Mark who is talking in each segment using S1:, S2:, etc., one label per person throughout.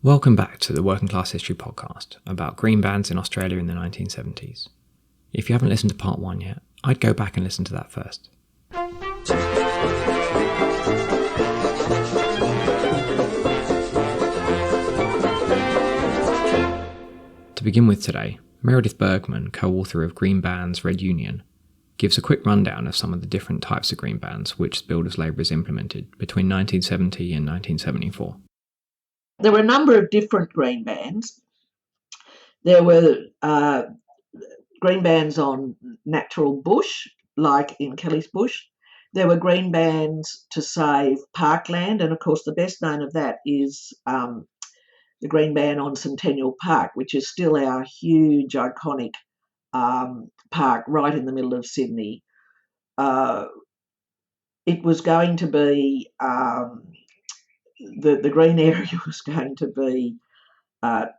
S1: Welcome back to the Working Class History podcast about green bands in Australia in the 1970s. If you haven't listened to part 1 yet, I'd go back and listen to that first. To begin with today, Meredith Burgmann, co-author of Green Bands Red Union, gives a quick rundown of some of the different types of green bands which builders' labourers implemented between 1970 and 1974.
S2: There were a number of different green bands. There were green bands on natural bush, like in Kelly's Bush. There were green bands to save parkland, and of course the best known of that is the green band on Centennial Park, which is still our huge, iconic park right in the middle of Sydney. It was going to be... The green area was going to be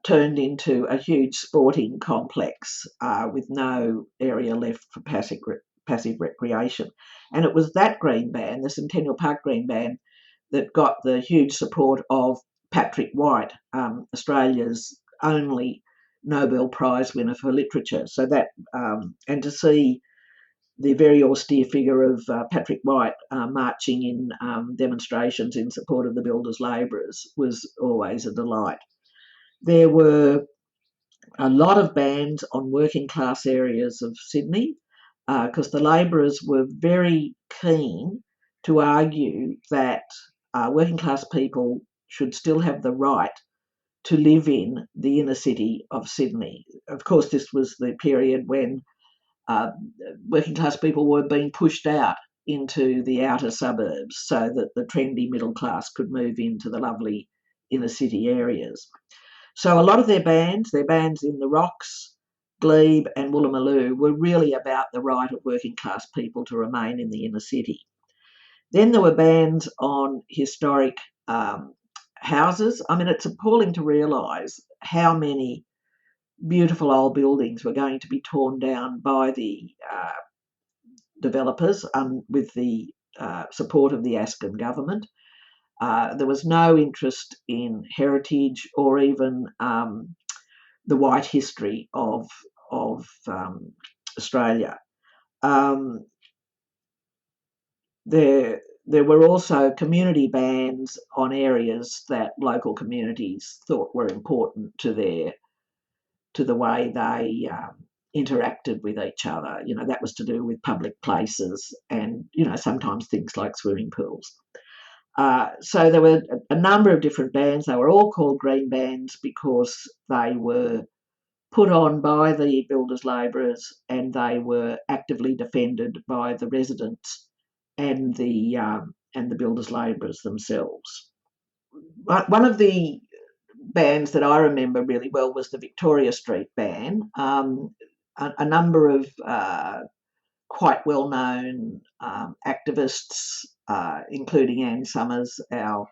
S2: turned into a huge sporting complex with no area left for passive recreation. And it was that green band, the Centennial Park Green Band, that got the huge support of Patrick White, Australia's only Nobel Prize winner for literature. So that, and to see the very austere figure of Patrick White marching in demonstrations in support of the builders' labourers was always a delight. There were a lot of bands on working class areas of Sydney because the labourers were very keen to argue that working class people should still have the right to live in the inner city of Sydney. Of course, this was the period when working class people were being pushed out into the outer suburbs so that the trendy middle class could move into the lovely inner city areas. So a lot of their bands in the Rocks, Glebe and Woolloomooloo, were really about the right of working class people to remain in the inner city. Then there were bands on historic houses. I mean, it's appalling to realise how many beautiful old buildings were going to be torn down by the developers with the support of the Askin government. There was no interest in heritage or even the white history of Australia. There were also community bans on areas that local communities thought were important to the way they interacted with each other. You know, that was to do with public places and, you know, sometimes things like swimming pools. So there were a number of different bands. They were all called green bands because they were put on by the builders' labourers and they were actively defended by the residents and the builders' labourers themselves. One of the bands that I remember really well was the Victoria Street Band. A number of quite well-known activists, including Anne Summers, our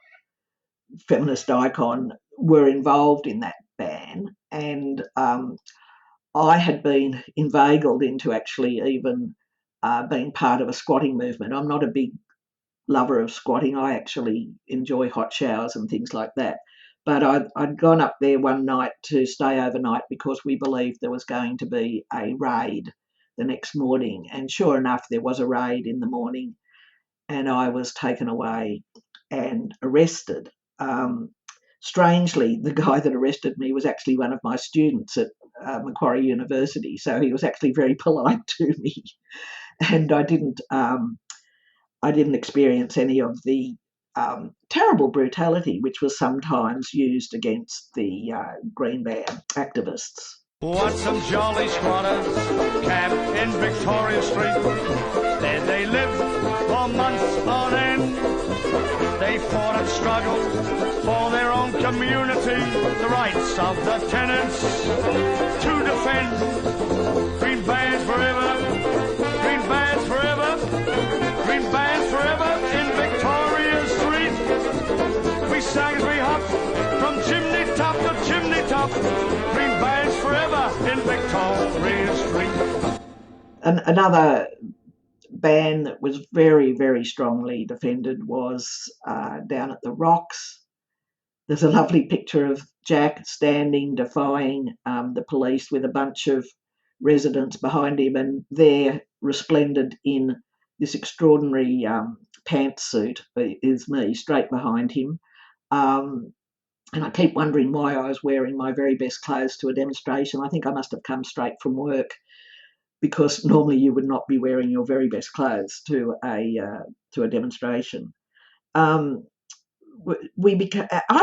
S2: feminist icon, were involved in that band. And I had been inveigled into actually even being part of a squatting movement. I'm not a big lover of squatting. I actually enjoy hot showers and things like that. But I'd gone up there one night to stay overnight because we believed there was going to be a raid the next morning. And sure enough, there was a raid in the morning and I was taken away and arrested. Strangely, the guy that arrested me was actually one of my students at Macquarie University. So he was actually very polite to me. And I didn't experience any of the terrible brutality which was sometimes used against the Green Band activists.
S3: Want some jolly squatters camped in Victoria Street. There they lived for months on end. They fought and struggled for their own community, the rights of the tenants to defend. Green bands forever, green bands forever, green bands forever in Victoria Street. We sang as we hopped from chimney top to chimney top. Green bands forever in Victoria Street.
S2: Another band that was very, very strongly defended was down at the Rocks. there's a lovely picture of Jack standing defying the police with a bunch of residents behind him, and there, resplendent in this extraordinary pantsuit, is me straight behind him. And I keep wondering why I was wearing my very best clothes to a demonstration. I think I must have come straight from work, because normally you would not be wearing your very best clothes to a demonstration. I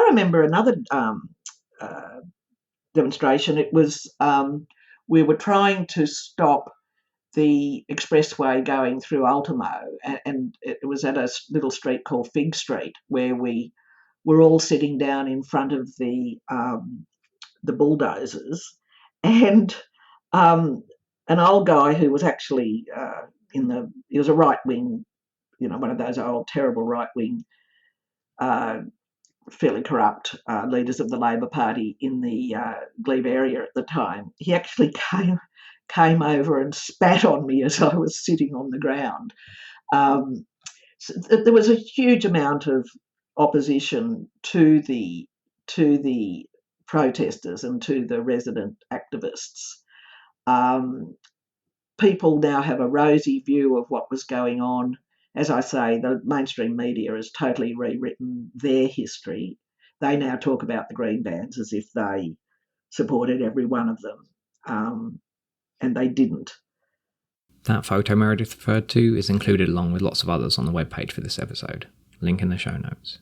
S2: remember another demonstration. It was we were trying to stop the expressway going through Ultimo, and it was at a little street called Fig Street, where we were all sitting down in front of the bulldozers, and an old guy who was actually he was a right wing, one of those old terrible right wing, fairly corrupt leaders of the Labor Party in the Glebe area at the time. He actually came over and spat on me as I was sitting on the ground. So there was a huge amount of opposition to the protesters and to the resident activists. People now have a rosy view of what was going on. As I say, the mainstream media has totally rewritten their history. They now talk about the green bands as if they supported every one of them, and they didn't.
S1: That photo Meredith referred to is included along with lots of others on the webpage for this episode, link in the show notes.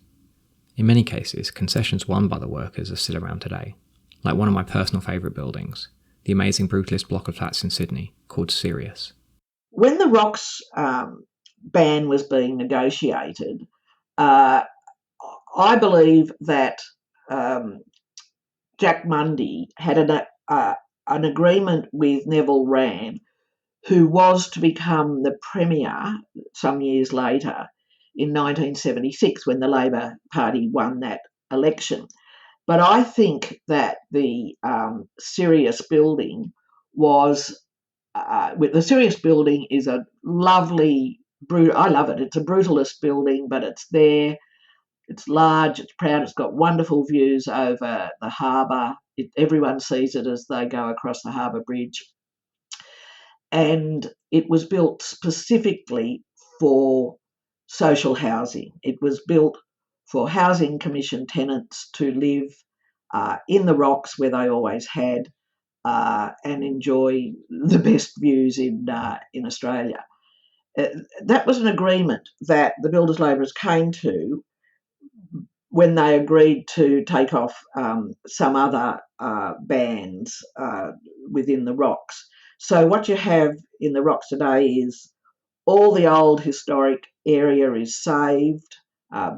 S1: In many cases, concessions won by the workers are still around today, like one of my personal favourite buildings, the amazing brutalist block of flats in Sydney called Sirius.
S2: When the ROCs ban was being negotiated, I believe that Jack Mundy had an agreement with Neville Wran, who was to become the Premier some years later in 1976 when the Labor Party won that election. But I think that the Sirius building was, the Sirius building is a lovely, I love it. It's a brutalist building, but it's there. It's large, it's proud, it's got wonderful views over the harbour. Everyone sees it as they go across the harbour bridge. And it was built specifically for social housing. It was built for housing commission tenants to live in the ROCs, where they always had, and enjoy the best views in Australia. That was an agreement that the Builders Labourers came to when they agreed to take off some other bans within the ROCs. So what you have in the ROCs today is all the old historic area is saved,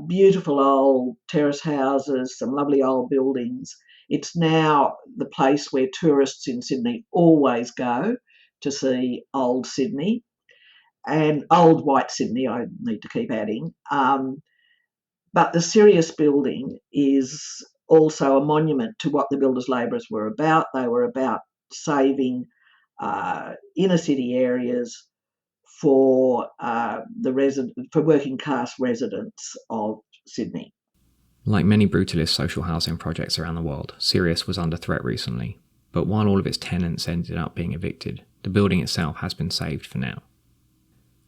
S2: beautiful old terrace houses, some lovely old buildings. It's now the place where tourists in Sydney always go to see old Sydney, and old white Sydney, I need to keep adding. But the Sirius building is also a monument to what the Builders Labourers were about. They were about saving inner city areas for for working class residents of Sydney.
S1: Like many brutalist social housing projects around the world, Sirius was under threat recently, but while all of its tenants ended up being evicted, the building itself has been saved for now.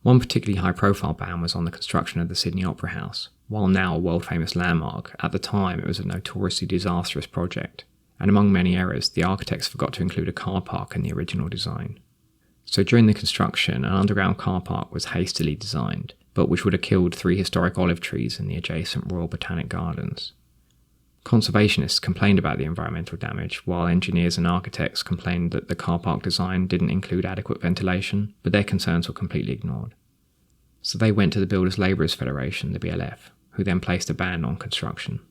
S1: One particularly high-profile ban was on the construction of the Sydney Opera House. While now a world-famous landmark, at the time it was a notoriously disastrous project, and among many errors, the architects forgot to include a car park in the original design. So during the construction, an underground car park was hastily designed, but which would have killed 3 historic olive trees in the adjacent Royal Botanic Gardens. Conservationists complained about the environmental damage, while engineers and architects complained that the car park design didn't include adequate ventilation, but their concerns were completely ignored. So they went to the Builders Labourers Federation, the BLF, who then placed a ban on construction.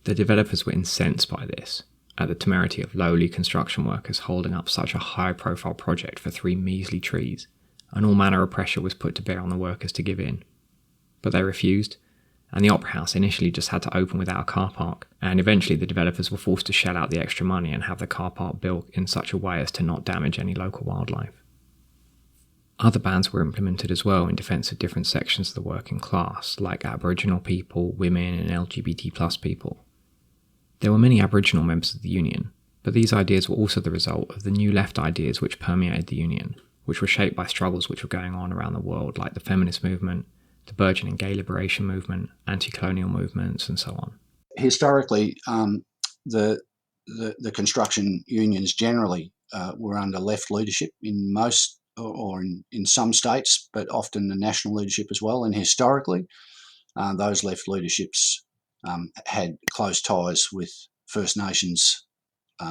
S1: The developers were incensed by this, at the temerity of lowly construction workers holding up such a high-profile project for 3 measly trees, and all manner of pressure was put to bear on the workers to give in. But they refused, and the Opera House initially just had to open without a car park, and eventually the developers were forced to shell out the extra money and have the car park built in such a way as to not damage any local wildlife. Other bans were implemented as well in defence of different sections of the working class, like Aboriginal people, women and LGBT+ people. There were many Aboriginal members of the Union, but these ideas were also the result of the New Left ideas which permeated the Union, which were shaped by struggles which were going on around the world, like the feminist movement, the burgeoning gay liberation movement, anti-colonial movements, and so on.
S4: Historically, the construction unions generally were under left leadership in most, or in some states, but often the national leadership as well. And historically, those left leaderships had close ties with First Nations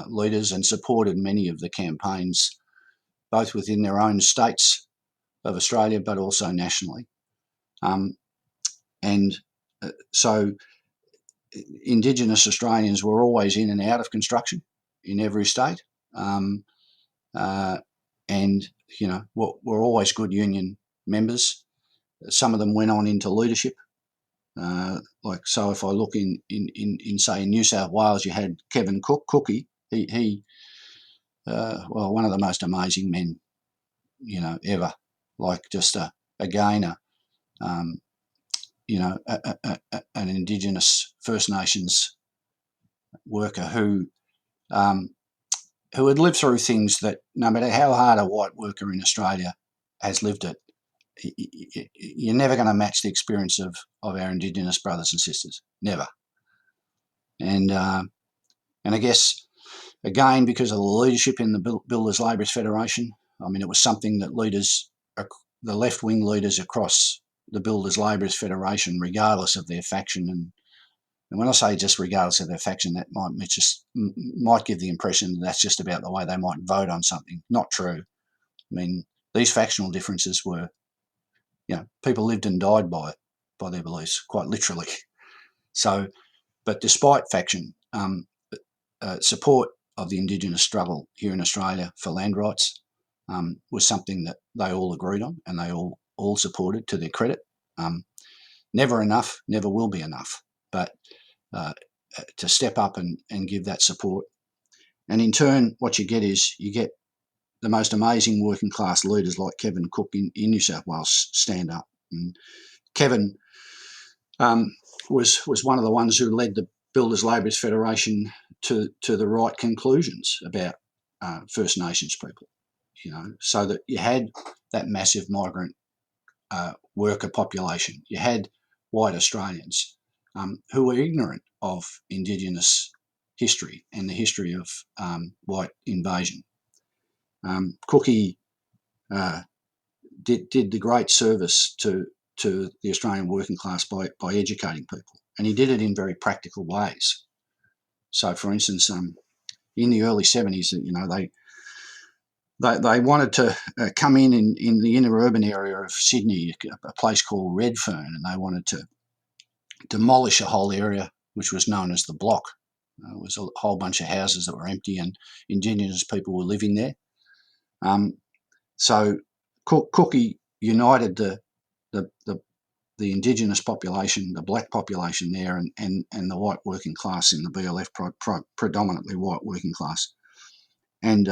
S4: leaders and supported many of the campaigns, both within their own states of Australia, but also nationally. So Indigenous Australians were always in and out of construction in every state. And, you know, were always good union members. Some of them went on into leadership. So if I look in say in New South Wales, you had Kevin Cookie. He one of the most amazing men, you know, ever. Like just an Indigenous First Nations worker who had lived through things that no matter how hard a white worker in Australia has lived it, you're never going to match the experience of our Indigenous brothers and sisters. Never. And I guess, again, because of the leadership in the Builders Labourers Federation, I mean, it was something that the left-wing leaders across the Builders Labourers Federation, regardless of their faction, and when I say just regardless of their faction, that might give the impression that that's just about the way they might vote on something. Not true. I mean, these factional differences were, you know, people lived and died by their beliefs, quite literally. So, but despite faction, support of the Indigenous struggle here in Australia for land rights was something that they all agreed on and they all supported, to their credit. Never enough, never will be enough, but to step up and give that support. And in turn, what you get is you get the most amazing working class leaders like Kevin Cook in New South Wales stand up. And Kevin was one of the ones who led the Builders Labourers Federation to the right conclusions about First Nations people, you know, so that you had that massive migrant worker population. You had white Australians who were ignorant of Indigenous history and the history of white invasion. Cookie did the great service to the Australian working class by educating people, and he did it in very practical ways. So, for instance, in the early 70s, you know, they wanted to come in the inner urban area of Sydney, a place called Redfern, and they wanted to demolish a whole area which was known as the Block. It was a whole bunch of houses that were empty and Indigenous people were living there. So Cookie united the Indigenous population, the black population there, and the white working class in the BLF, predominantly white working class. And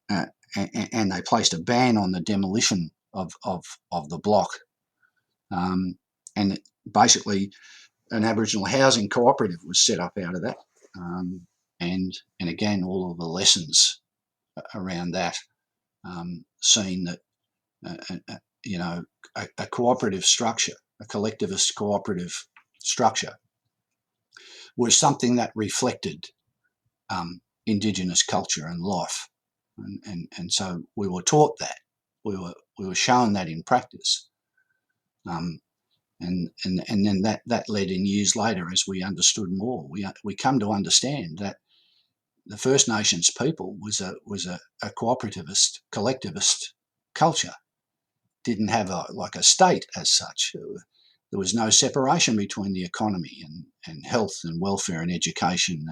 S4: they placed a ban on the demolition of the Block. And basically an Aboriginal housing cooperative was set up out of that. And again, all of the lessons around that, seeing that, you know, a cooperative structure, a collectivist cooperative structure, was something that reflected Indigenous culture and life. And so we were taught that. We were shown that in practice. And then that led in years later, as we understood more, we come to understand that the First Nations people was a cooperativist, collectivist culture. Didn't have a state as such. There was no separation between the economy and health and welfare and education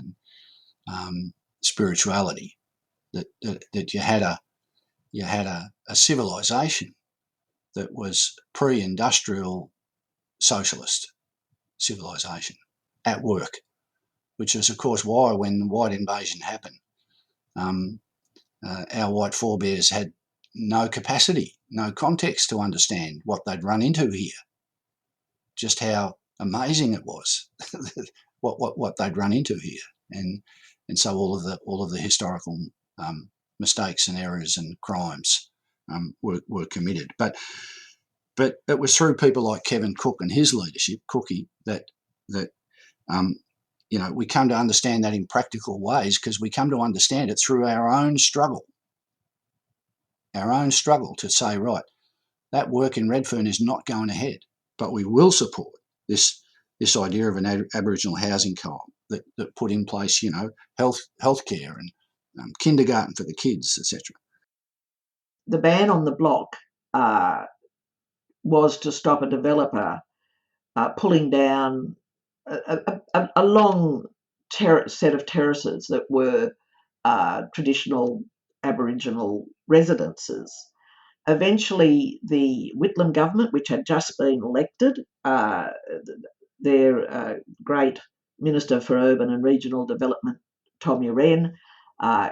S4: and spirituality. That you had a civilization that was pre-industrial socialist civilization at work, which is, of course, why when the white invasion happened, our white forebears had no capacity, no context to understand what they'd run into here, just how amazing it was what they'd run into here, and so all of the historical mistakes and errors and crimes were committed. But it was through people like Kevin Cook and his leadership, Cookie, that we come to understand that in practical ways, because we come to understand it through our own struggle to say, right, that work in Redfern is not going ahead, but we will support this idea of an Aboriginal housing co-op that put in place, healthcare and kindergarten for the kids, etc.
S2: The ban on the block was to stop a developer pulling down a long set of terraces that were traditional Aboriginal residences. Eventually, the Whitlam government, which had just been elected, their great Minister for Urban and Regional Development, Tom Uren,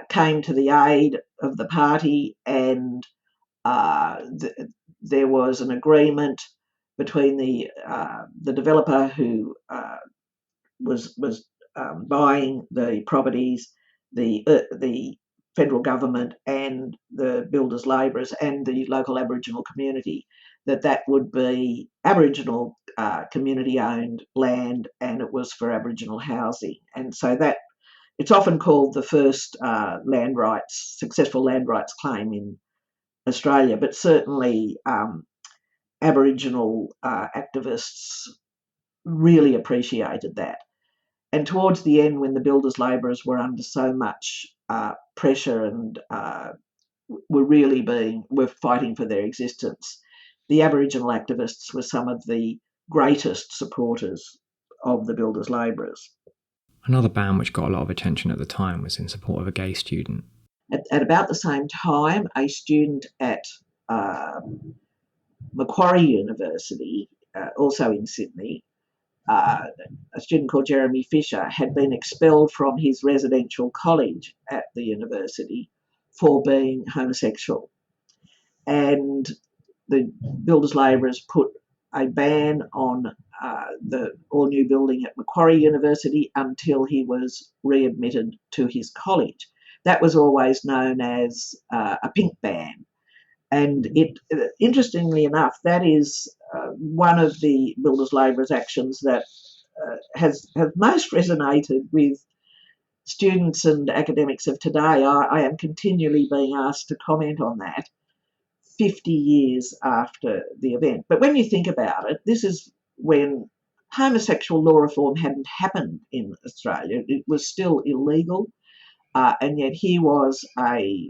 S2: came to the aid of the party, and there was an agreement between the developer who was buying the properties, the federal government, and the builders, labourers, and the local Aboriginal community, that would be Aboriginal community-owned land, and it was for Aboriginal housing. And so that it's often called the first successful land rights claim in Australia, but certainly Aboriginal activists really appreciated that. And towards the end, when the builders' labourers were under so much pressure and were fighting for their existence, the Aboriginal activists were some of the greatest supporters of the builders' labourers.
S1: Another ban which got a lot of attention at the time was in support of a gay student.
S2: At about the same time, a student at Macquarie University, also in Sydney, a student called Jeremy Fisher, had been expelled from his residential college at the university for being homosexual. And the builders' labourers put a ban on the all-new building at Macquarie University until he was readmitted to his college. That was always known as a pink ban. And interestingly enough, that is one of the builders' labourers' actions that has most resonated with students and academics of today. I am continually being asked to comment on that 50 years after the event. But when you think about it, this is when homosexual law reform hadn't happened in Australia. It was still illegal, and yet here was a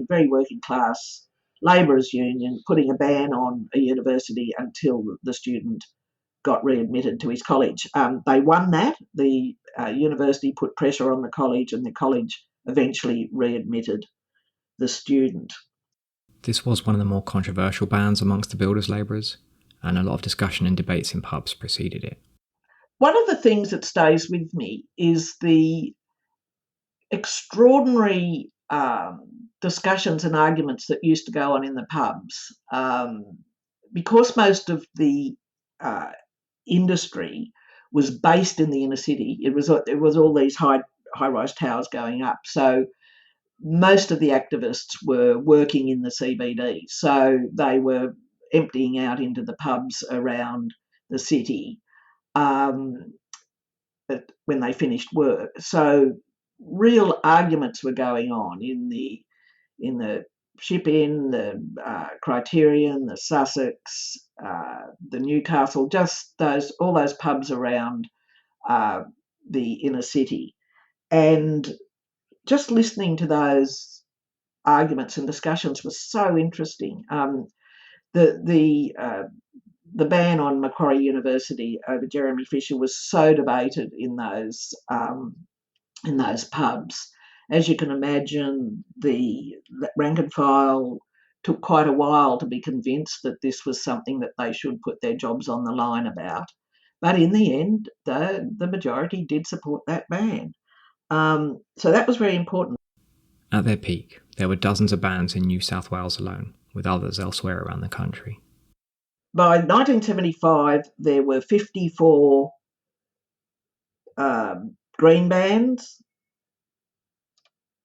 S2: very working class labourers' union putting a ban on a university until the student got readmitted to his college. They won that. The university put pressure on the college, and the college eventually readmitted the student.
S1: This was one of the more controversial bans amongst the builders' labourers, and a lot of discussion and debates in pubs preceded it.
S2: One of the things that stays with me is the extraordinary discussions and arguments that used to go on in the pubs. Because most of the industry was based in the inner city, it was all these high-rise towers going up. So most of the activists were working in the CBD, so they were emptying out into the pubs around the city when they finished work. So real arguments were going on in the Ship Inn, the Criterion, the Sussex, the Newcastle, just all those pubs around the inner city. And just listening to those arguments and discussions was so interesting. The ban on Macquarie University over Jeremy Fisher was so debated in those pubs. As you can imagine, the rank and file took quite a while to be convinced that this was something that they should put their jobs on the line about. But in the end, the majority did support that ban. So that was very important.
S1: At their peak, there were dozens of bans in New South Wales alone, with others elsewhere around the country.
S2: By 1975, there were 54 green bands,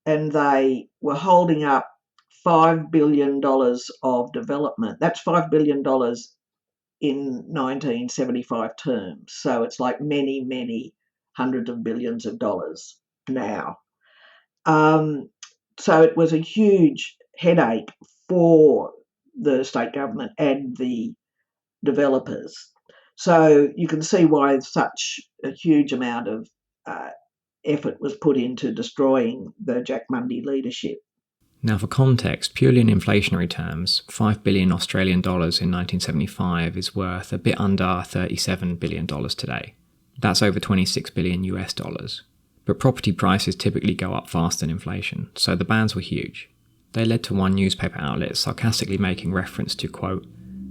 S2: and they were holding up $5 billion of development. That's $5 billion in 1975 terms. So it's like many, many hundreds of billions of dollars now. So it was a huge headache for the state government and the developers. So you can see why such a huge amount of effort was put into destroying the Jack Mundey leadership.
S1: Now, for context, purely in inflationary terms, 5 billion Australian dollars in 1975 is worth a bit under $37 billion today. That's over 26 billion US dollars. But property prices typically go up faster than inflation, so the bans were huge. They led to one newspaper outlet sarcastically making reference to, quote,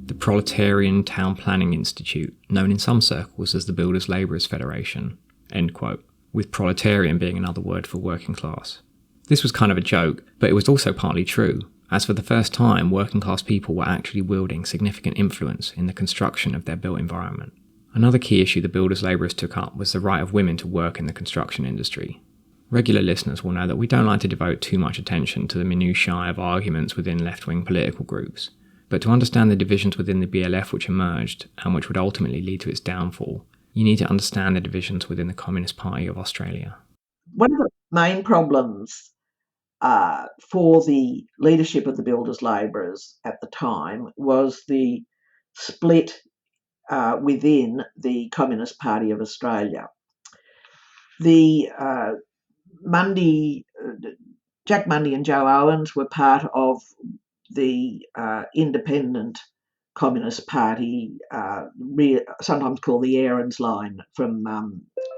S1: the Proletarian Town Planning Institute, known in some circles as the Builders Labourers Federation, end quote, with proletarian being another word for working class. This was kind of a joke, but it was also partly true, as for the first time working class people were actually wielding significant influence in the construction of their built environment. Another key issue the builders' labourers took up was the right of women to work in the construction industry. Regular listeners will know that we don't like to devote too much attention to the minutiae of arguments within left-wing political groups, but to understand the divisions within the BLF which emerged, and which would ultimately lead to its downfall, you need to understand the divisions within the Communist Party of Australia.
S2: One of the main problems for the leadership of the builders' labourers at the time was the split within the Communist Party of Australia. The Jack Mundey and Joe Owens were part of the independent Communist Party, sometimes called the Aarons line, from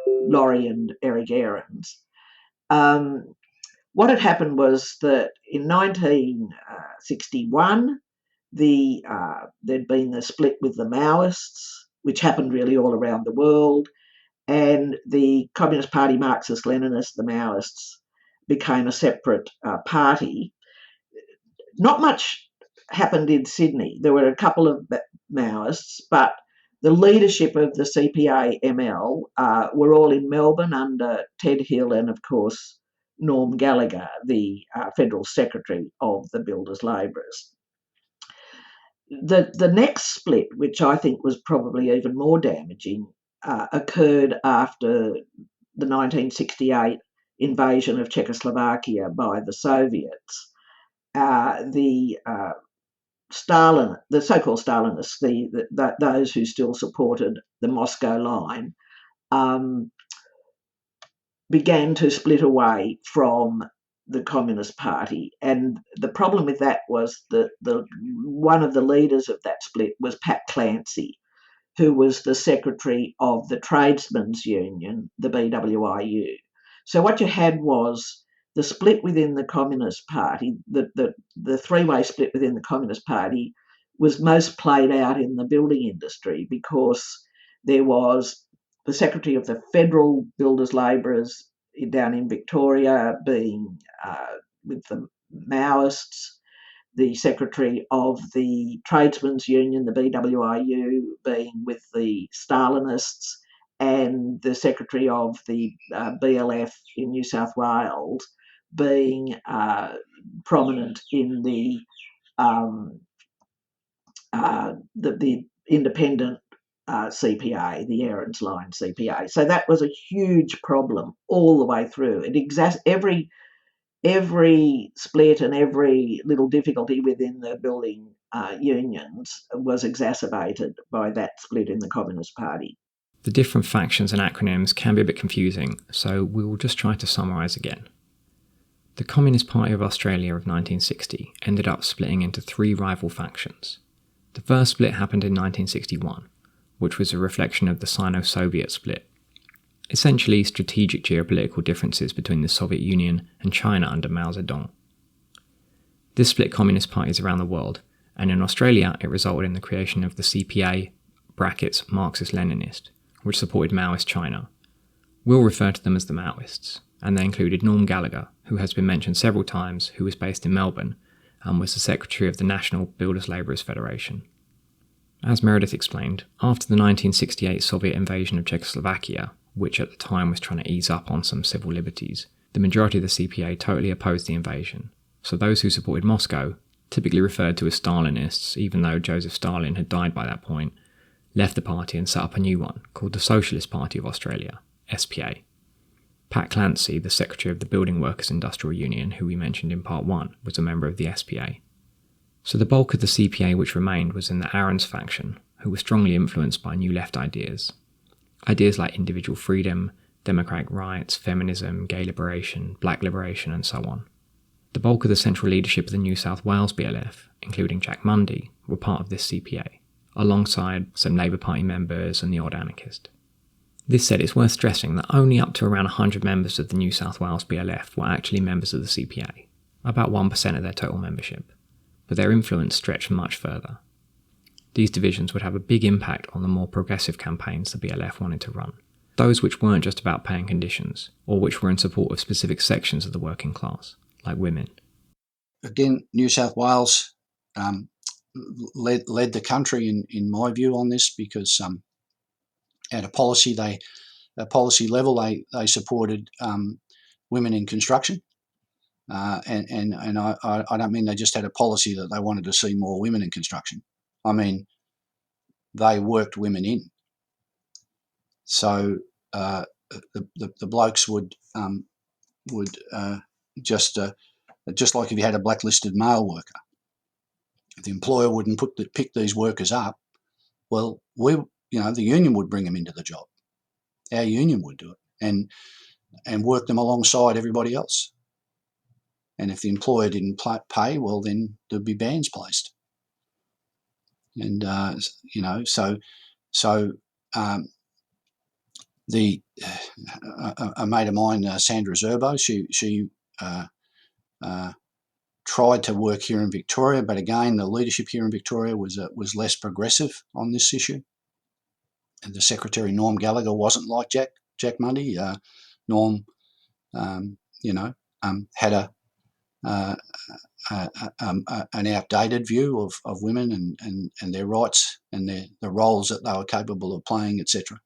S2: Laurie and Eric Aarons. What had happened was that in 1961, there'd been the split with the Maoists, which happened really all around the world, and the Communist Party, Marxist-Leninists, the Maoists, became a separate party. Not much happened in Sydney. There were a couple of Maoists, but the leadership of the CPA-ML were all in Melbourne under Ted Hill and, of course, Norm Gallagher, the Federal Secretary of the Builders' Labourers. The next split, which I think was probably even more damaging, occurred after the 1968 invasion of Czechoslovakia by the Soviets. The so-called Stalinists, those who still supported the Moscow line, began to split away from the Communist Party. And the problem with that was that one of the leaders of that split was Pat Clancy, who was the secretary of the Tradesmen's Union, the BWIU. So what you had was the split within the Communist Party, the three-way split within the Communist Party was most played out in the building industry, because there was the secretary of the Federal Builders' Labourers down in Victoria being with the Maoists, the secretary of the Tradesmen's Union, the BWIU, being with the Stalinists, and the secretary of the BLF in New South Wales being prominent in the independent CPA, the Aarons line CPA. So that was a huge problem all the way through. Every split and every little difficulty within the building unions was exacerbated by that split in the Communist Party.
S1: The different factions and acronyms can be a bit confusing, so we will just try to summarise again. The Communist Party of Australia of 1960 ended up splitting into three rival factions. The first split happened in 1961, which was a reflection of the Sino-Soviet split. Essentially, strategic geopolitical differences between the Soviet Union and China under Mao Zedong. This split communist parties around the world, and in Australia it resulted in the creation of the CPA (Marxist-Leninist), which supported Maoist China. We'll refer to them as the Maoists, and they included Norm Gallagher, who has been mentioned several times, who was based in Melbourne, and was the secretary of the National Builders Labourers Federation. As Meredith explained, after the 1968 Soviet invasion of Czechoslovakia, which at the time was trying to ease up on some civil liberties, the majority of the CPA totally opposed the invasion. So those who supported Moscow, typically referred to as Stalinists, even though Joseph Stalin had died by that point, left the party and set up a new one called the Socialist Party of Australia, SPA. Pat Clancy, the secretary of the Building Workers Industrial Union, who we mentioned in part 1, was a member of the SPA. So the bulk of the CPA which remained was in the Aaron's faction, who were strongly influenced by New Left ideas. Ideas like individual freedom, democratic rights, feminism, gay liberation, black liberation, and so on. The bulk of the central leadership of the New South Wales BLF, including Jack Mundy, were part of this CPA, alongside some Labour Party members and the odd anarchist. This said, it's worth stressing that only up to around 100 members of the New South Wales BLF were actually members of the CPA, about 1% of their total membership, but their influence stretched much further. These divisions would have a big impact on the more progressive campaigns the BLF wanted to run, those which weren't just about paying conditions, or which were in support of specific sections of the working class, like women.
S4: Again, New South Wales led the country in my view on this, because at a policy level they supported women in construction, and I don't mean they just had a policy that they wanted to see more women in construction. I mean they worked women in. So the blokes would just like if you had a blacklisted male worker, if the employer wouldn't pick these workers up, well, the union would bring them into the job. Our union would do it and work them alongside everybody else. And if the employer didn't pay, well, then there'd be bans placed. And a mate of mine, Sandra Zerbo, she tried to work here in Victoria, but again, the leadership here in Victoria was less progressive on this issue. And the secretary, Norm Gallagher, wasn't like Jack Mundy. Norm, had an outdated view of women and their rights and the roles that they were capable of playing, etc.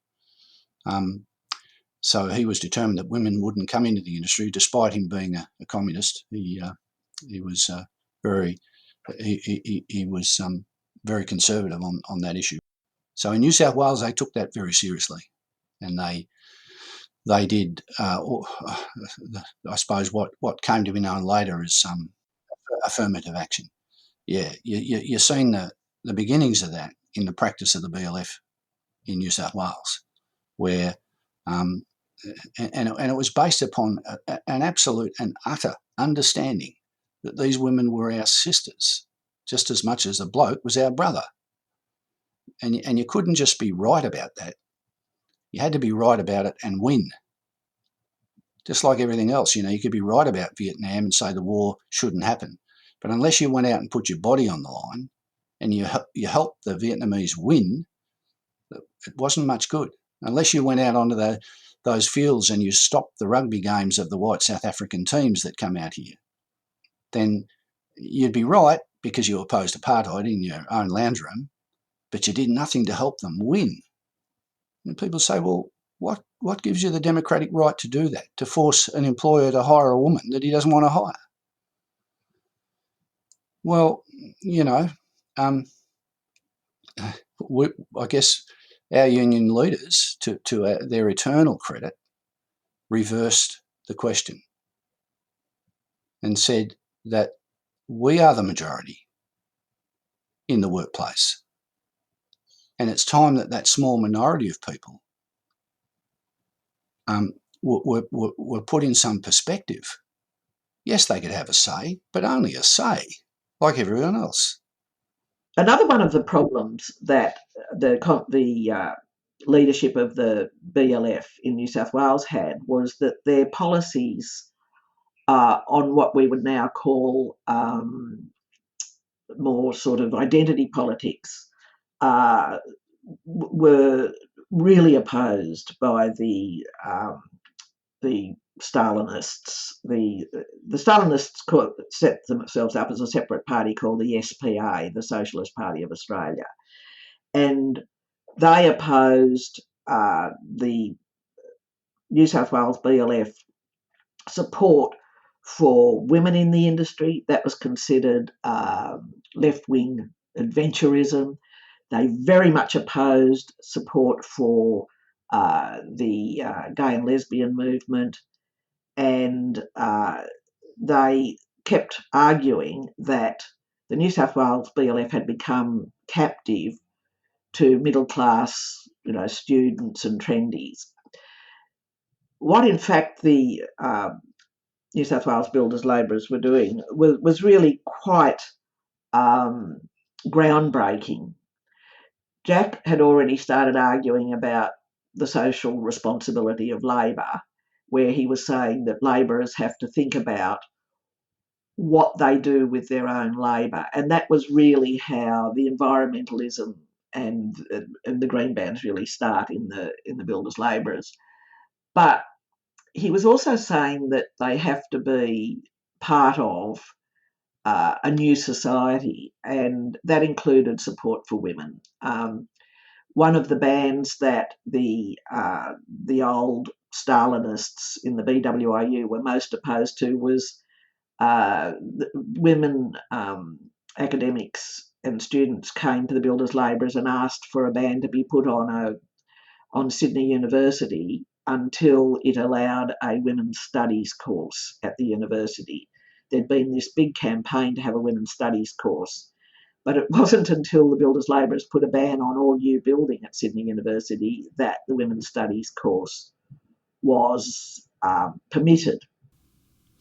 S4: So he was determined that women wouldn't come into the industry, despite him being a communist. He was very conservative on that issue. So in New South Wales, they took that very seriously, and they did. I suppose what came to be known later as affirmative action. Yeah, you're seeing the beginnings of that in the practice of the BLF in New South Wales, where and it was based upon an absolute and utter understanding that these women were our sisters, just as much as the bloke was our brother. And you couldn't just be right about that. You had to be right about it and win. Just like everything else, you could be right about Vietnam and say the war shouldn't happen. But unless you went out and put your body on the line and you helped the Vietnamese win, it wasn't much good. Unless you went out onto those fields and you stopped the rugby games of the white South African teams that come out here, then you'd be right because you opposed apartheid in your own lounge room, but you did nothing to help them win. And people say, well, what gives you the democratic right to do that, to force an employer to hire a woman that he doesn't want to hire? Well, I guess our union leaders, to their eternal credit, reversed the question and said that we are the majority in the workplace. And it's time that small minority of people were put in some perspective. Yes, they could have a say, but only a say, like everyone else.
S2: Another one of the problems that the leadership of the BLF in New South Wales had was that their policies on what we would now call more sort of identity politics were really opposed by the Stalinists. The Stalinists set themselves up as a separate party called the SPA, the Socialist Party of Australia, and they opposed the New South Wales BLF support for women in the industry. That was considered left-wing adventurism. They very much opposed support for the gay and lesbian movement, and they kept arguing that the New South Wales BLF had become captive to middle-class, students and trendies. What, in fact, the New South Wales builders labourers were doing was really quite groundbreaking. Jack had already started arguing about the social responsibility of labour, where he was saying that labourers have to think about what they do with their own labour, and that was really how the environmentalism and the green bands really start in the builders labourers. But he was also saying that they have to be part of a new society, and that included support for women. One of the bands that the old Stalinists in the BWIU were most opposed to was women academics and students came to the builders labourers and asked for a ban to be put on Sydney University until it allowed a women's studies course at the university. There'd been this big campaign to have a women's studies course, but it wasn't until the builders labourers put a ban on all new building at Sydney University that the women's studies course was permitted.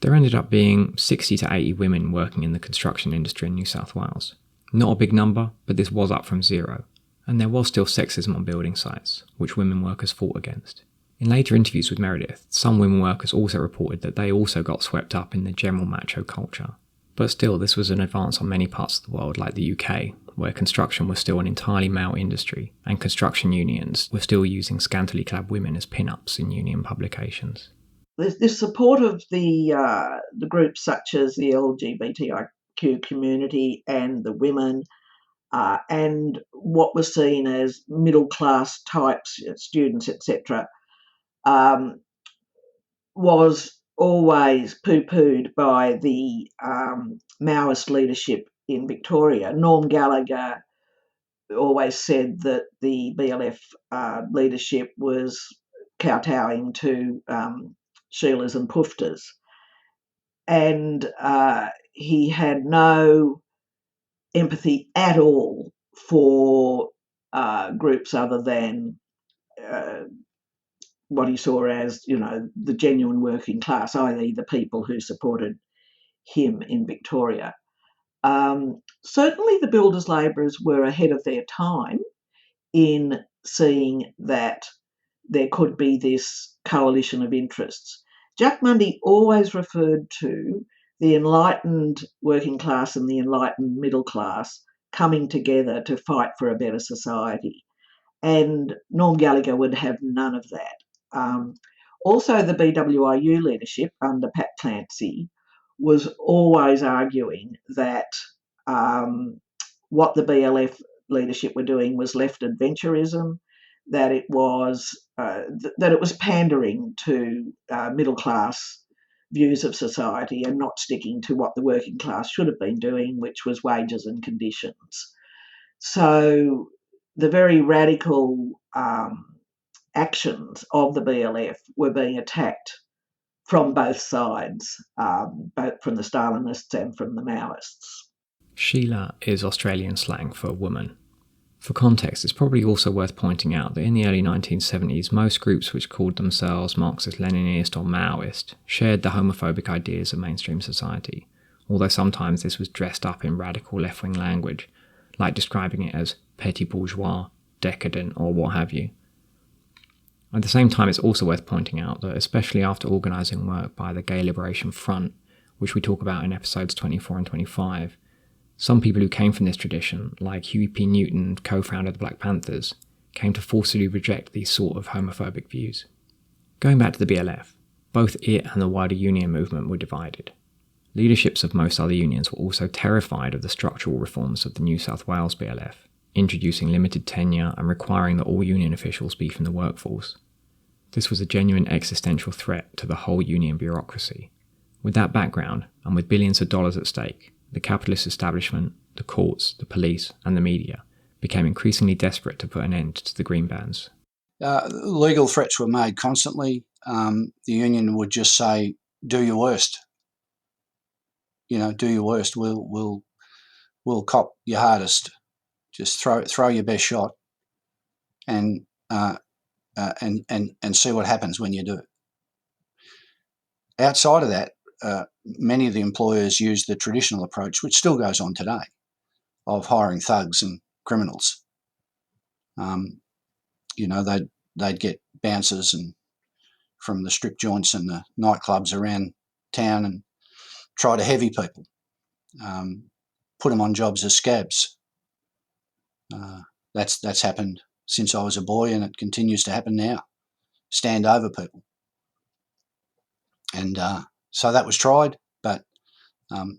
S1: There ended up being 60 to 80 women working in the construction industry in New South Wales. Not a big number, but this was up from zero. And there was still sexism on building sites, which women workers fought against. In later interviews with Meredith, some women workers also reported that they also got swept up in the general macho culture. But still, this was an advance on many parts of the world, like the UK, where construction was still an entirely male industry, and construction unions were still using scantily clad women as pin-ups in union publications.
S2: This support of the groups such as the LGBTIQ community and the women, and what was seen as middle-class types, students, etc., was always poo-pooed by the Maoist leadership in Victoria. Norm Gallagher always said that the BLF leadership was kowtowing to Sheilas and Puftas, and he had no empathy at all for groups other than what he saw as, the genuine working class, i.e. the people who supported him in Victoria. Certainly the builders labourers were ahead of their time in seeing that there could be this coalition of interests. Jack Mundey always referred to the enlightened working class and the enlightened middle class coming together to fight for a better society. And Norm Gallagher would have none of that. Also, the BWIU leadership under Pat Clancy was always arguing that what the BLF leadership were doing was left adventurism, that it was pandering to middle class views of society and not sticking to what the working class should have been doing, which was wages and conditions. So the very radical actions of the BLF were being attacked from both sides, both from the Stalinists and from the Maoists.
S1: Sheila is Australian slang for woman. For context, it's probably also worth pointing out that in the early 1970s, most groups which called themselves Marxist-Leninist or Maoist shared the homophobic ideas of mainstream society, although sometimes this was dressed up in radical left-wing language, like describing it as petit bourgeois, decadent, or what have you. At the same time, it's also worth pointing out that especially after organising work by the Gay Liberation Front, which we talk about in episodes 24 and 25, some people who came from this tradition, like Huey P. Newton, co-founder of the Black Panthers, came to forcibly reject these sort of homophobic views. Going back to the BLF, both it and the wider union movement were divided. Leaderships of most other unions were also terrified of the structural reforms of the New South Wales BLF, introducing limited tenure and requiring that all union officials be from the workforce. This was a genuine existential threat to the whole union bureaucracy. With that background, and with billions of dollars at stake, the capitalist establishment, the courts, the police, and the media became increasingly desperate to put an end to the green bans.
S4: Legal threats were made constantly. The union would just say, "Do your worst. Do your worst. We'll cop your hardest. Just throw your best shot, and see what happens when you do it." Outside of that, many of the employers used the traditional approach, which still goes on today, of hiring thugs and criminals. They'd get bouncers and from the strip joints and the nightclubs around town and try to heavy people, put them on jobs as scabs. That's happened since I was a boy, and it continues to happen now. Stand over people. And so that was tried, but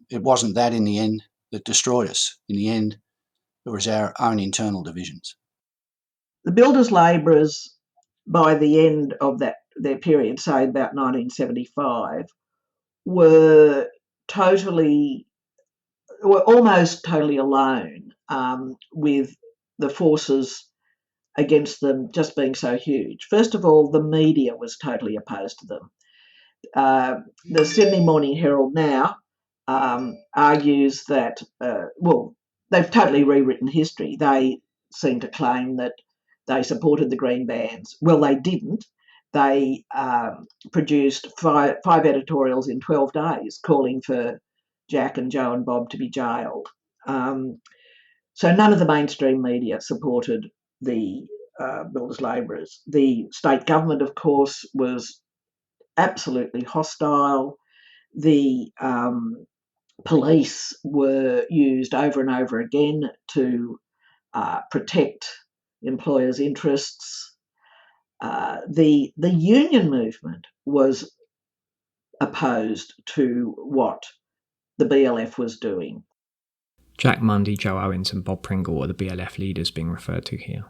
S4: it wasn't that in the end that destroyed us. In the end, it was our own internal divisions.
S2: The builders' labourers, by the end of their period, say about 1975, were almost totally alone, with the forces against them just being so huge. First of all, the media was totally opposed to them. The Sydney Morning Herald now argues that, they've totally rewritten history. They seem to claim that they supported the green bans. Well, they didn't. They produced five editorials in 12 days calling for Jack and Joe and Bob to be jailed. So none of the mainstream media supported the builders' labourers. The state government, of course, was absolutely hostile. The police were used over and over again to protect employers' interests. The union movement was opposed to what the BLF was doing.
S1: Jack Mundy, Joe Owens and Bob Pringle are the BLF leaders being referred to here.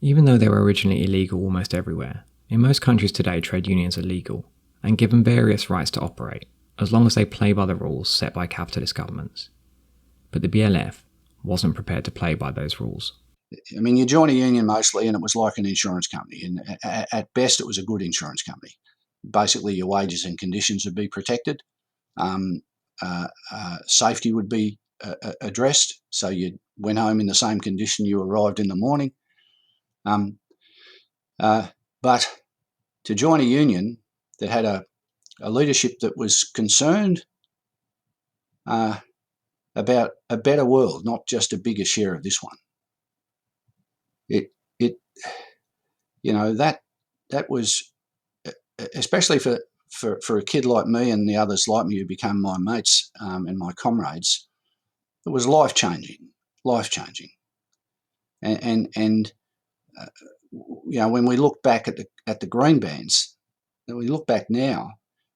S1: Even though they were originally illegal almost everywhere, in most countries today trade unions are legal and given various rights to operate, as long as they play by the rules set by capitalist governments. But the BLF wasn't prepared to play by those rules.
S4: I mean, you join a union mostly and it was like an insurance company, and at best it was a good insurance company. Basically, your wages and conditions would be protected. Safety would be addressed, so you went home in the same condition you arrived in the morning. But to join a union that had a leadership that was concerned about a better world, not just a bigger share of this one, that was, especially for a kid like me and the others like me who became my mates and my comrades, it was life-changing. And when we look back at the green bans, and we look back now,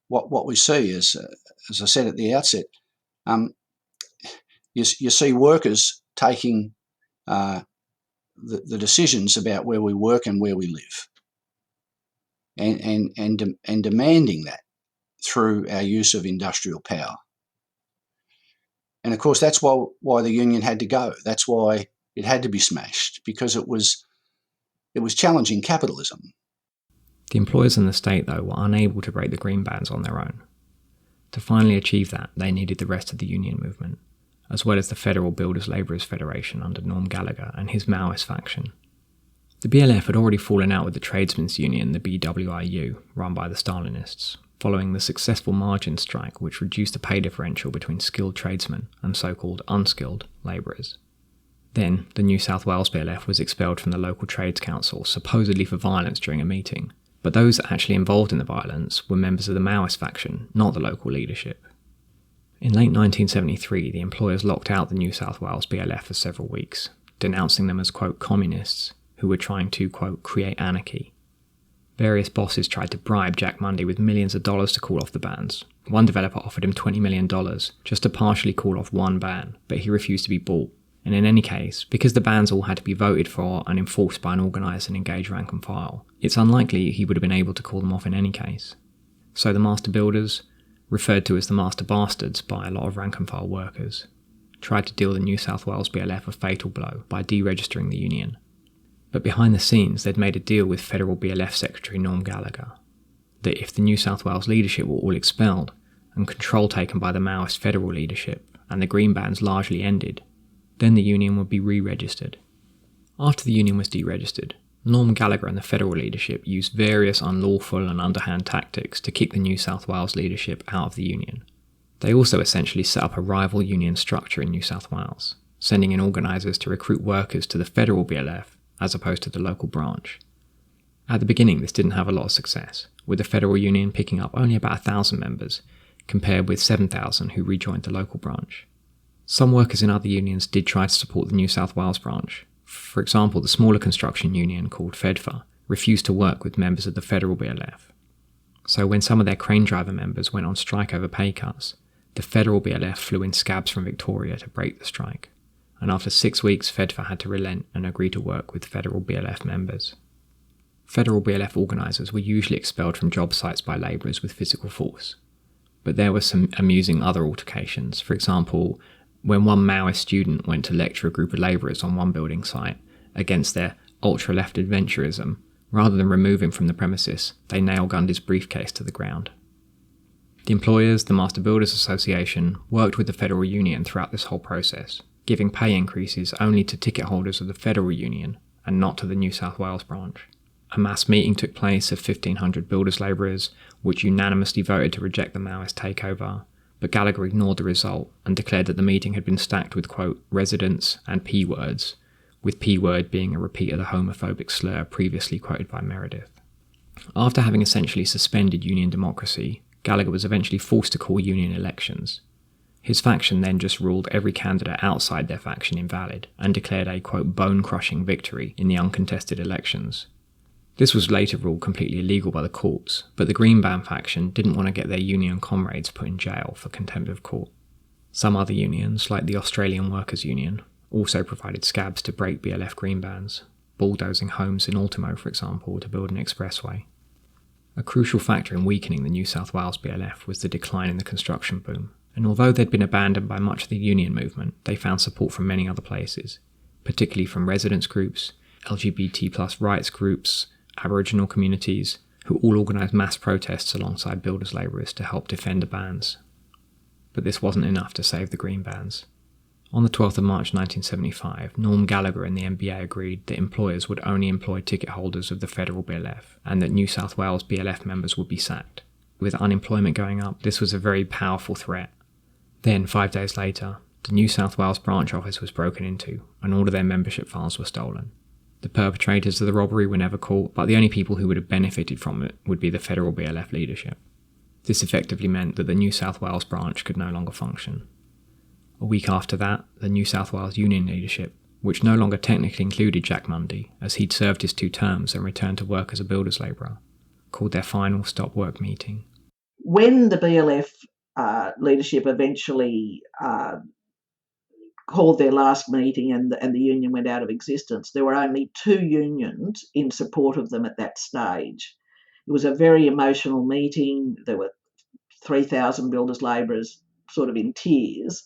S4: what we see is, as I said at the outset, you see workers taking the decisions about where we work and where we live, and demanding that through our use of industrial power. And of course, that's why the union had to go. That's why it had to be smashed, because it was challenging capitalism.
S1: The employers and the state, though, were unable to break the green bans on their own. To finally achieve that, they needed the rest of the union movement, as well as the Federal Builders Labourers Federation under Norm Gallagher and his Maoist faction. The BLF had already fallen out with the tradesmen's union, the BWIU, run by the Stalinists, following the successful margin strike which reduced the pay differential between skilled tradesmen and so-called unskilled labourers. Then, the New South Wales BLF was expelled from the local trades council, supposedly for violence during a meeting, but those actually involved in the violence were members of the Maoist faction, not the local leadership. In late 1973, the employers locked out the New South Wales BLF for several weeks, denouncing them as, quote, communists who were trying to, quote, create anarchy. Various bosses tried to bribe Jack Mundy with millions of dollars to call off the bans. One developer offered him $20 million just to partially call off one ban, but he refused to be bought. And in any case, because the bans all had to be voted for and enforced by an organised and engaged rank and file, it's unlikely he would have been able to call them off in any case. So the master builders, referred to as the master bastards by a lot of rank and file workers, tried to deal the New South Wales BLF a fatal blow by deregistering the union. But behind the scenes, they'd made a deal with Federal BLF Secretary Norm Gallagher that if the New South Wales leadership were all expelled and control taken by the Maoist federal leadership and the green bans largely ended, then the union would be re-registered. After the union was deregistered, Norm Gallagher and the federal leadership used various unlawful and underhand tactics to kick the New South Wales leadership out of the union. They also essentially set up a rival union structure in New South Wales, sending in organisers to recruit workers to the federal BLF as opposed to the local branch. At the beginning, this didn't have a lot of success, with the federal union picking up only about 1,000 members, compared with 7,000 who rejoined the local branch. Some workers in other unions did try to support the New South Wales branch. For example, the smaller construction union called FEDFA refused to work with members of the federal BLF. So when some of their crane driver members went on strike over pay cuts, the federal BLF flew in scabs from Victoria to break the strike. And after 6 weeks, FEDFA had to relent and agree to work with federal BLF members. Federal BLF organisers were usually expelled from job sites by labourers with physical force. But there were some amusing other altercations. For example, when one Maoist student went to lecture a group of labourers on one building site against their ultra-left adventurism, rather than remove him from the premises, they nail-gunned his briefcase to the ground. The employers, the Master Builders Association, worked with the federal union throughout this whole process, giving pay increases only to ticket holders of the federal union and not to the New South Wales branch. A mass meeting took place of 1,500 builders labourers, which unanimously voted to reject the Maoist takeover, but Gallagher ignored the result and declared that the meeting had been stacked with, quote, residents and P-words, with P-word being a repeat of the homophobic slur previously quoted by Meredith. After having essentially suspended union democracy, Gallagher was eventually forced to call union elections. His faction then just ruled every candidate outside their faction invalid and declared a, quote, bone-crushing victory in the uncontested elections. This was later ruled completely illegal by the courts, but the Green Band faction didn't want to get their union comrades put in jail for contempt of court. Some other unions, like the Australian Workers' Union, also provided scabs to break BLF green bans, bulldozing homes in Ultimo, for example, to build an expressway. A crucial factor in weakening the New South Wales BLF was the decline in the construction boom, and although they'd been abandoned by much of the union movement, they found support from many other places, particularly from residents groups, LGBT+ rights groups, Aboriginal communities, who all organised mass protests alongside builders labourers to help defend the bans. But this wasn't enough to save the green bans. On the 12th of March 1975, Norm Gallagher and the NBA agreed that employers would only employ ticket holders of the federal BLF, and that New South Wales BLF members would be sacked. With unemployment going up, this was a very powerful threat. Then, 5 days later, the New South Wales branch office was broken into, and all of their membership files were stolen. The perpetrators of the robbery were never caught, but the only people who would have benefited from it would be the federal BLF leadership. This effectively meant that the New South Wales branch could no longer function. A week after that, the New South Wales union leadership, which no longer technically included Jack Mundy, as he'd served his 2 terms and returned to work as a builders labourer, called their final stop work meeting.
S2: When the BLF leadership eventually called their last meeting and the union went out of existence, there were only 2 unions in support of them at that stage. It was a very emotional meeting. There were 3,000 builders labourers sort of in tears,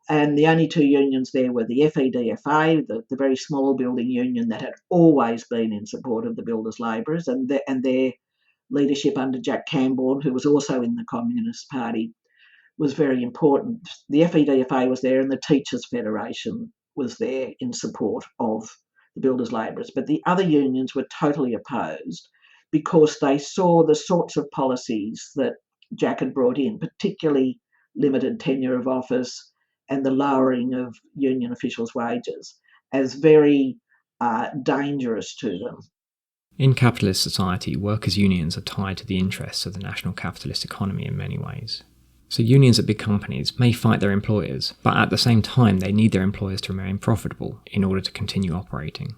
S2: and the only 2 unions there were the FEDFA, the very small building union that had always been in support of the builders labourers, and their leadership under Jack Camborne, who was also in the Communist Party, was very important. The FEDFA was there and the Teachers Federation was there in support of the builders labourers. But the other unions were totally opposed because they saw the sorts of policies that Jack had brought in, particularly limited tenure of office and the lowering of union officials' wages, as very dangerous to them.
S1: In capitalist society, workers' unions are tied to the interests of the national capitalist economy in many ways. So unions at big companies may fight their employers, but at the same time they need their employers to remain profitable in order to continue operating.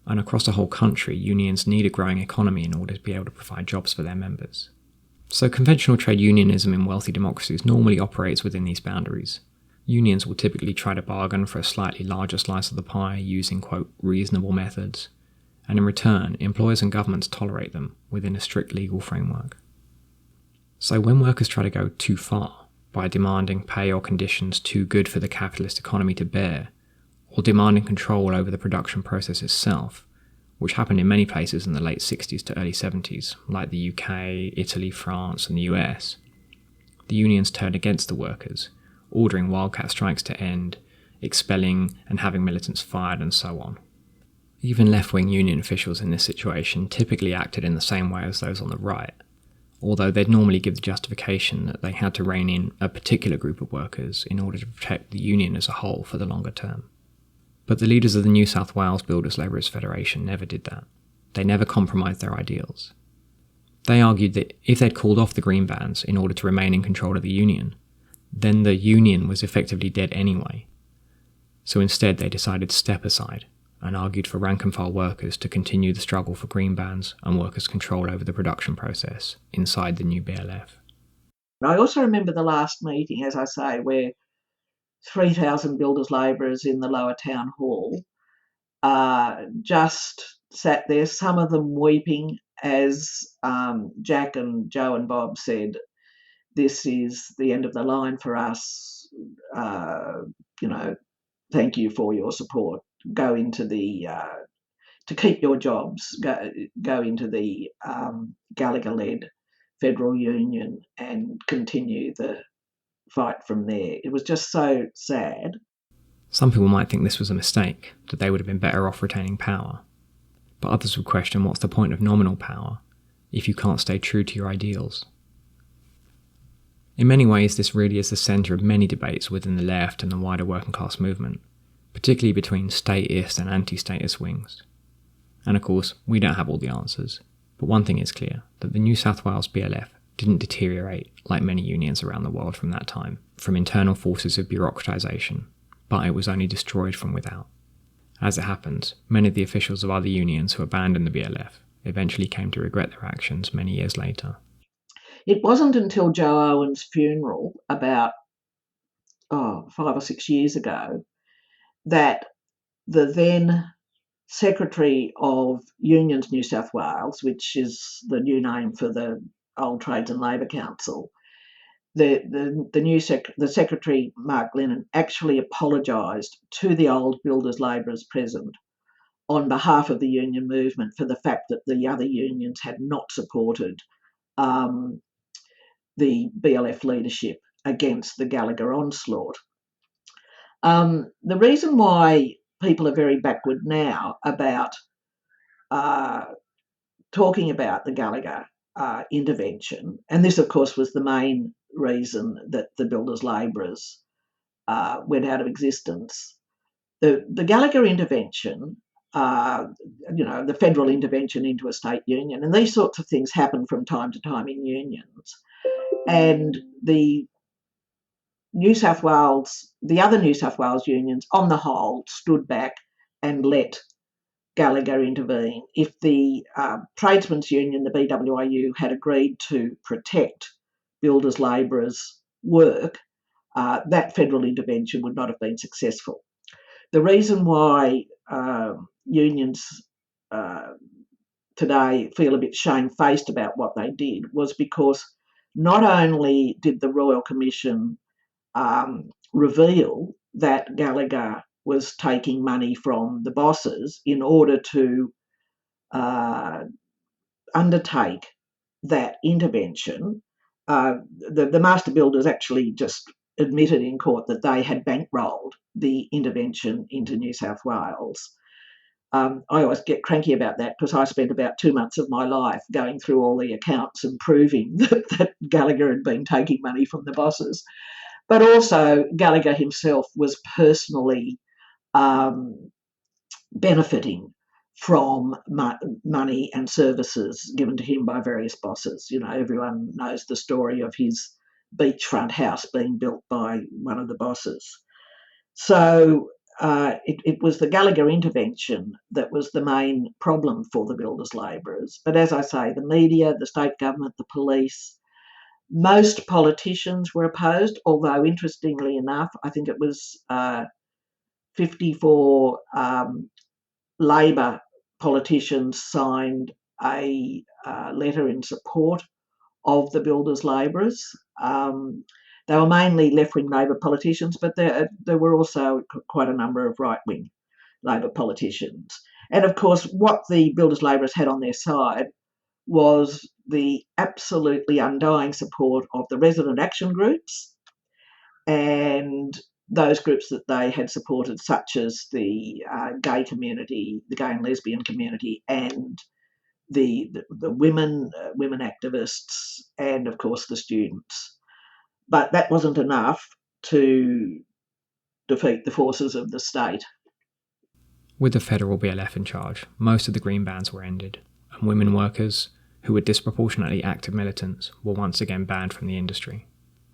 S1: And across the whole country, unions need a growing economy in order to be able to provide jobs for their members. So conventional trade unionism in wealthy democracies normally operates within these boundaries, Unions will typically try to bargain for a slightly larger slice of the pie using, quote, reasonable methods, and in return, employers and governments tolerate them within a strict legal framework. So when workers try to go too far by demanding pay or conditions too good for the capitalist economy to bear, or demanding control over the production process itself, which happened in many places in the late 60s to early 70s, like the UK, Italy, France and the US, the unions turned against the workers, ordering wildcat strikes to end, expelling and having militants fired and so on. Even left-wing union officials in this situation typically acted in the same way as those on the right, although they'd normally give the justification that they had to rein in a particular group of workers in order to protect the union as a whole for the longer term. But the leaders of the New South Wales Builders Labourers Federation never did that. They never compromised their ideals. They argued that if they'd called off the green bands in order to remain in control of the union, then the union was effectively dead anyway. So instead they decided to step aside and argued for rank and file workers to continue the struggle for green bands and workers' control over the production process inside the new BLF.
S2: I also remember the last meeting, as I say, where 3,000 builders labourers in the lower town hall just sat there, some of them weeping, as Jack and Joe and Bob said, this is the end of the line for us, thank you for your support. Go into the, to keep your jobs, go into the Gallagher-led federal union and continue the fight from there. It was just so sad.
S1: Some people might think this was a mistake, that they would have been better off retaining power. But others would question what's the point of nominal power if you can't stay true to your ideals. In many ways, this really is the centre of many debates within the left and the wider working class movement, particularly between statist and anti-statist wings. And of course, we don't have all the answers, but one thing is clear, that the New South Wales BLF didn't deteriorate like many unions around the world from that time, from internal forces of bureaucratisation, but it was only destroyed from without. As it happens, many of the officials of other unions who abandoned the BLF eventually came to regret their actions many years later.
S2: It wasn't until Joe Owen's funeral about 5 or 6 years ago that the then Secretary of Unions New South Wales, which is the new name for the old Trades and Labour Council, the Secretary, Mark Lennon, actually apologised to the old builders labourers present on behalf of the union movement for the fact that the other unions had not supported the BLF leadership against the Gallagher onslaught. The reason why people are very backward now about talking about the Gallagher intervention, and this of course was the main reason that the builders labourers went out of existence. The Gallagher intervention, the federal intervention into a state union, and these sorts of things happen from time to time in unions. And the other New South Wales unions, on the whole, stood back and let Gallagher intervene. If the Tradesmen's Union, the BWIU, had agreed to protect builders' labourers' work, that federal intervention would not have been successful. The reason why unions today feel a bit shamefaced about what they did was because not only did the Royal Commission reveal that Gallagher was taking money from the bosses in order to undertake that intervention, the master builders actually just admitted in court that they had bankrolled the intervention into New South Wales. I always get cranky about that because I spent about 2 months of my life going through all the accounts and proving that Gallagher had been taking money from the bosses. But also Gallagher himself was personally benefiting from money and services given to him by various bosses. You know, everyone knows the story of his beachfront house being built by one of the bosses. So it was the Gallagher intervention that was the main problem for the builders' labourers. But as I say, the media, the state government, the police, Most politicians were opposed, although interestingly enough, I think it was 54 Labor politicians signed a letter in support of the builders' labourers. They were mainly left-wing Labor politicians, but there were also quite a number of right-wing Labor politicians. And of course, what the builders' labourers had on their side was the absolutely undying support of the resident action groups and those groups that they had supported, such as the gay community, the gay and lesbian community, and the women activists, and of course the students. But that wasn't enough to defeat the forces of the state.
S1: With the federal BLF in charge, most of the green bans were ended, and women workers, who were disproportionately active militants, were once again banned from the industry.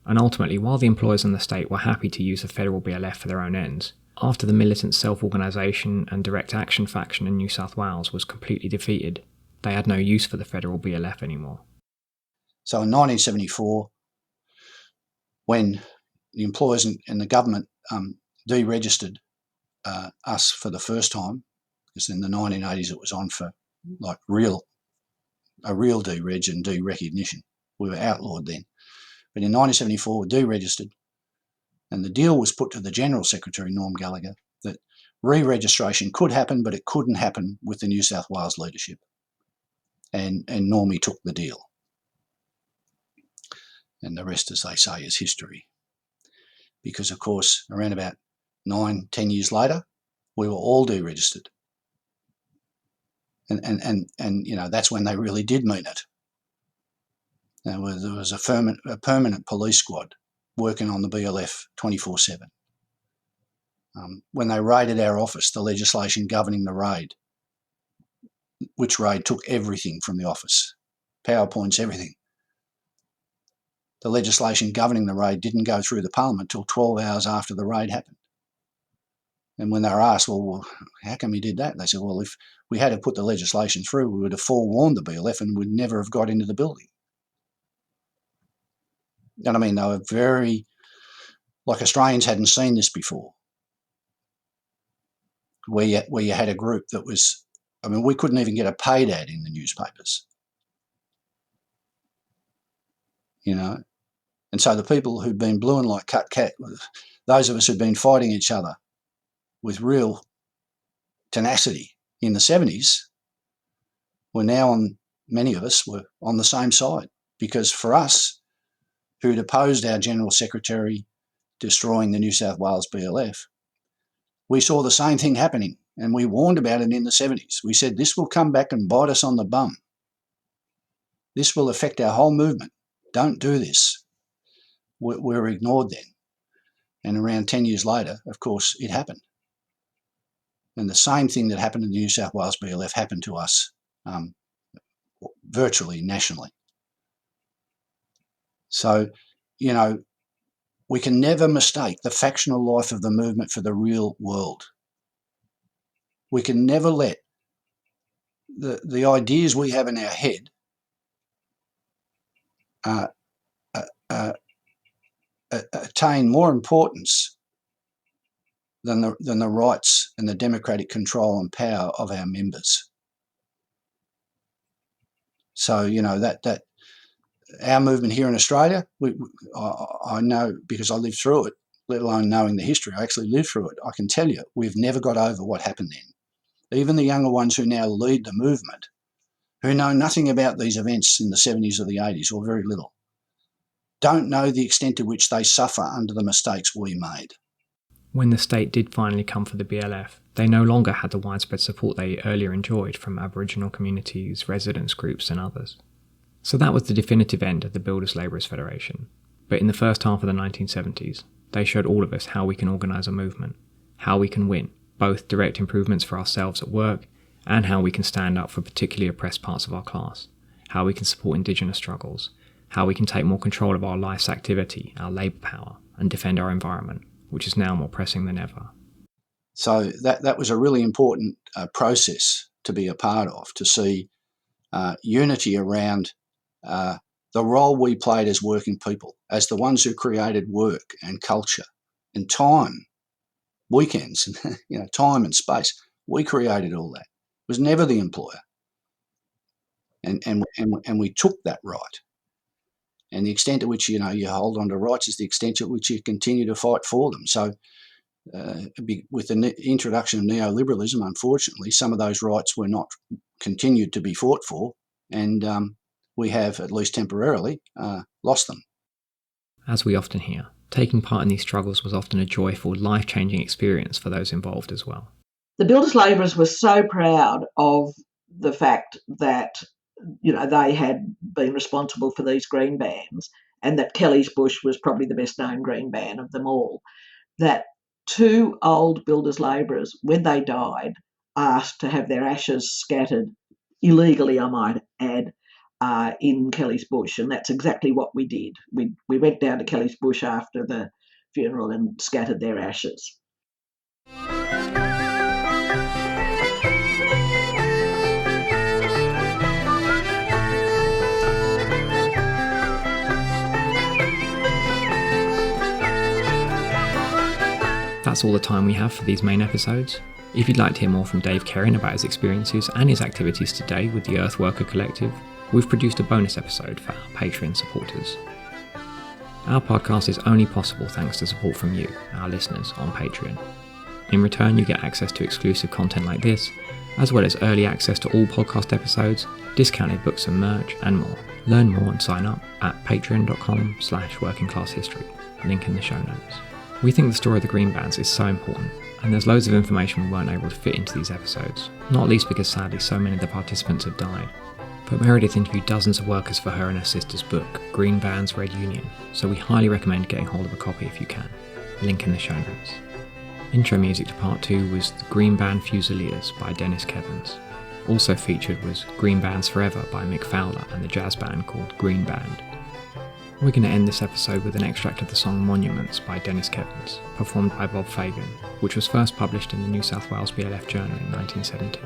S1: And ultimately, while the employers and the state were happy to use the federal BLF for their own ends, after the militant self-organisation and direct action faction in New South Wales was completely defeated, they had no use for the federal BLF anymore.
S4: So in 1974, when the employers and the government deregistered us for the first time, because in the 1980s it was on for like a real dereg and derecognition. We were outlawed then. But in 1974, we deregistered, and the deal was put to the General Secretary, Norm Gallagher, that re-registration could happen, but it couldn't happen with the New South Wales leadership. And Normie took the deal. And the rest, as they say, is history. Because, of course, around about 9-10 years later, we were all deregistered. And you know, that's when they really did mean it. There was a permanent police squad working on the BLF 24/7. When they raided our office, the legislation governing the raid, which raid took everything from the office, PowerPoints, everything. The legislation governing the raid didn't go through the parliament till 12 hours after the raid happened. And when they were asked, well, how come you did that? They said, well, if we had to put the legislation through, we would have forewarned the BLF and would never have got into the building. And I mean, they were very, like Australians hadn't seen this before, where you had a group that was, I mean, we couldn't even get a paid ad in the newspapers, you know. And so the people who'd been blueing like cut cat, those of us who'd been fighting each other with real tenacity in the 70s, were now on, many of us were on the same side. Because for us, who'd opposed our General Secretary destroying the New South Wales BLF, we saw the same thing happening, and we warned about it in the 70s. We said, this will come back and bite us on the bum. This will affect our whole movement. Don't do this. We were ignored then. And around 10 years later, of course, it happened. And the same thing that happened in the New South Wales BLF happened to us virtually nationally. So, you know, we can never mistake the factional life of the movement for the real world. We can never let the ideas we have in our head attain more importance than the rights and the democratic control and power of our members. So, you know, that our movement here in Australia, I know because I lived through it, let alone knowing the history. I actually lived through it. I can tell you, we've never got over what happened then. Even the younger ones who now lead the movement, who know nothing about these events in the 70s or the 80s, or very little, don't know the extent to which they suffer under the mistakes we made.
S1: When the state did finally come for the BLF, they no longer had the widespread support they earlier enjoyed from Aboriginal communities, residents groups and others. So that was the definitive end of the Builders Labourers Federation. But in the first half of the 1970s, they showed all of us how we can organise a movement, how we can win, both direct improvements for ourselves at work and how we can stand up for particularly oppressed parts of our class, how we can support Indigenous struggles, how we can take more control of our life's activity, our labour power, and defend our environment, which is now more pressing than ever.
S4: So that was a really important process to be a part of, to see unity around the role we played as working people, as the ones who created work and culture and time, weekends, time and space. We created all that. It was never the employer. And we took that right. And the extent to which, you hold on to rights is the extent to which you continue to fight for them. So with the introduction of neoliberalism, unfortunately, some of those rights were not continued to be fought for, and we have, at least temporarily, lost them.
S1: As we often hear, taking part in these struggles was often a joyful, life-changing experience for those involved as well.
S2: The builders' labourers were so proud of the fact that, they had been responsible for these green bans, and that Kelly's Bush was probably the best known green ban of them all, that 2 old builders' labourers, when they died, asked to have their ashes scattered, illegally I might add, in Kelly's Bush, and that's exactly what we did. We went down to Kelly's Bush after the funeral and scattered their ashes.
S1: That's all the time we have for these main episodes. If you'd like to hear more from Dave Kerin about his experiences and his activities today with the Earthworker Collective, we've produced a bonus episode for our Patreon supporters. Our podcast is only possible thanks to support from you, our listeners, on Patreon. In return, you get access to exclusive content like this, as well as early access to all podcast episodes, discounted books and merch, and more. Learn more and sign up at patreon.com/workingclasshistory, link in the show notes. We think the story of the green bands is so important, and there's loads of information we weren't able to fit into these episodes, not least because sadly so many of the participants have died. But Meredith interviewed dozens of workers for her and her sister's book, Green Bands Red Union, so we highly recommend getting hold of a copy if you can. Link in the show notes. Intro music to part 2 was The Green Band Fusiliers by Dennis Kevins. Also featured was Green Bands Forever by Mick Fowler and the jazz band called Green Band. We're going to end this episode with an extract of the song Monuments by Dennis Kevins, performed by Bob Fagan, which was first published in the New South Wales BLF Journal in 1970.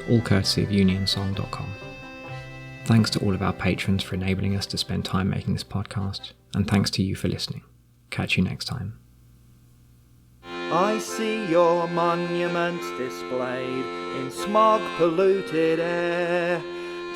S1: All courtesy of unionsong.com. Thanks to all of our patrons for enabling us to spend time making this podcast, and thanks to you for listening. Catch you next time.
S5: I see your monuments displayed in smog-polluted air,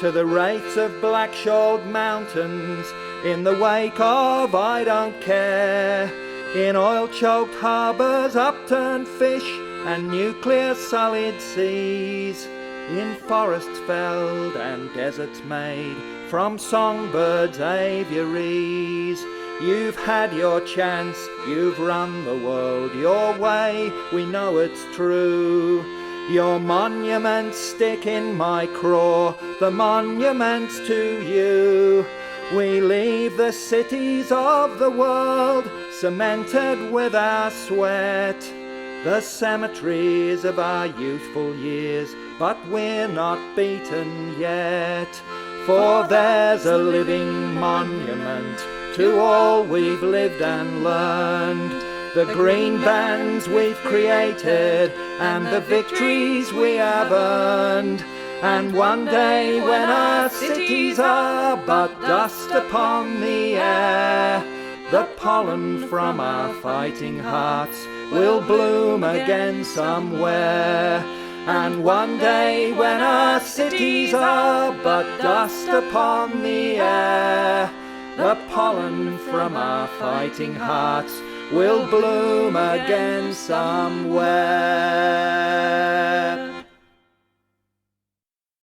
S5: to the wraiths of black-shawled mountains in the wake of I don't care, in oil-choked harbours, upturned fish and nuclear-sullied seas, in forests felled and deserts made from songbirds' aviaries. You've had your chance, you've run the world your way, we know it's true. Your monuments stick in my craw, the monuments to you. We leave the cities of the world, cemented with our sweat, the cemeteries of our youthful years, but we're not beaten yet. For there's a living monument to all we've lived and learned, the green bands we've created and the victories we have earned. And one day when our cities are but dust upon the air, the pollen from our fighting hearts will bloom again somewhere. And one day when our cities are but dust upon the air, the pollen from our fighting hearts will bloom again somewhere.